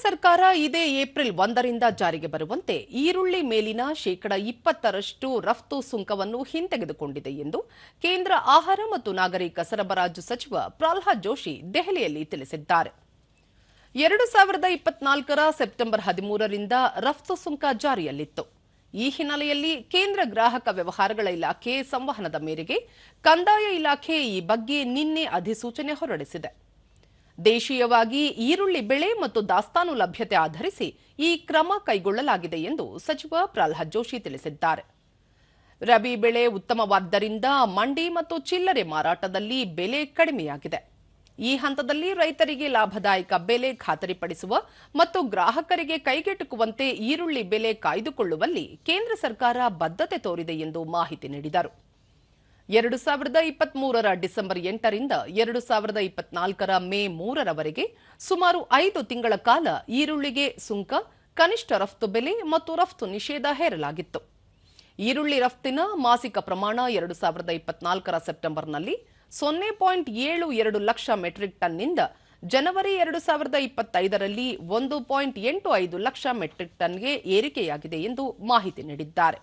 ಸರ್ಕಾರ ಇದೇ ಏಪ್ರಿಲ್ 1ರಿಂದ ಜಾರಿಗೆ ಬರುವಂತೆ ಈರುಳ್ಳಿ ಮೇಲಿನ ಶೇಕಡ 20ರಷ್ಟು ರಫ್ತು ಸುಂಕವನ್ನು ಹಿಂತೆಗೆದುಕೊಂಡಿದೆ ಎಂದು ಕೇಂದ್ರ ಆಹಾರ ಮತ್ತು ನಾಗರಿಕ ಸರಬರಾಜು ಸಚಿವ ಪ್ರಹ್ಲಾದ್ ಜೋಶಿ ದೆಹಲಿಯಲ್ಲಿ ತಿಳಿಸಿದ್ದಾರೆ. 2024ರ ಸೆಪ್ಟೆಂಬರ್ 13ರಿಂದ ರಫ್ತು ಸುಂಕ ಜಾರಿಯಲ್ಲಿತ್ತು. ಈ ಹಿನ್ನೆಲೆಯಲ್ಲಿ ಕೇಂದ್ರ ಗ್ರಾಹಕ ವ್ಯವಹಾರಗಳ ಇಲಾಖೆ ಸಂವಹನದ ಮೇರೆಗೆ ಕಂದಾಯ ಇಲಾಖೆ ಈ ಬಗ್ಗೆ ನಿನ್ನೆ ಅಧಿಸೂಚನೆ ಹೊರಡಿಸಿದೆ. ದೇಶೀಯವಾಗಿ ಈರುಳ್ಳಿ ಬೆಳೆ ಮತ್ತು ದಾಸ್ತಾನು ಲಭ್ಯತೆ ಆಧರಿಸಿ ಈ ಕ್ರಮ ಕೈಗೊಳ್ಳಲಾಗಿದೆ ಎಂದು ಸಚಿವ ಪ್ರಹ್ಲಾದ್ ಜೋಶಿ ತಿಳಿಸಿದ್ದಾರೆ. ರಬಿ ಬೆಳೆ ಉತ್ತಮವಾದ್ದರಿಂದ ಮಂಡಿ ಮತ್ತು ಚಿಲ್ಲರೆ ಮಾರಾಟದಲ್ಲಿ ಬೆಲೆ ಕಡಿಮೆಯಾಗಿದೆ. ಈ ಹಂತದಲ್ಲಿ ರೈತರಿಗೆ ಲಾಭದಾಯಕ ಬೆಲೆ ಖಾತರಿಪಡಿಸುವ ಮತ್ತು ಗ್ರಾಹಕರಿಗೆ ಕೈಗೆಟುಕುವಂತೆ ಈರುಳ್ಳಿ ಬೆಲೆ ಕಾಯ್ದುಕೊಳ್ಳುವಲ್ಲಿ ಕೇಂದ್ರ ಸರ್ಕಾರ ಬದ್ಧತೆ ತೋರಿದೆ ಎಂದು ಮಾಹಿತಿ ನೀಡಿದರು. 2023ರ ಡಿಸೆಂಬರ್ 8ರಿಂದ 2024ರ ಮೇ 3ರವರೆಗೆ ಸುಮಾರು 5 ತಿಂಗಳ ಕಾಲ ಈರುಳ್ಳಿಗೆ ಸುಂಕ, ಕನಿಷ್ಠ ರಫ್ತು ಬೆಲೆ ಮತ್ತು ರಫ್ತು ನಿಷೇಧ ಹೇರಲಾಗಿತ್ತು. ಈರುಳ್ಳಿ ರಫ್ತಿನ ಮಾಸಿಕ ಪ್ರಮಾಣ 2024ರ ಸೆಪ್ಟೆಂಬರ್ನಲ್ಲಿ 0.72 ಲಕ್ಷ ಮೆಟ್ರಿಕ್ ಟನ್ನಿಂದ ಜನವರಿ 2025ರಲ್ಲಿ 1.85 ಲಕ್ಷ ಮೆಟ್ರಿಕ್ ಟನ್ಗೆ ಏರಿಕೆಯಾಗಿದೆ ಎಂದು ಮಾಹಿತಿ ನೀಡಿದ್ದಾರೆ.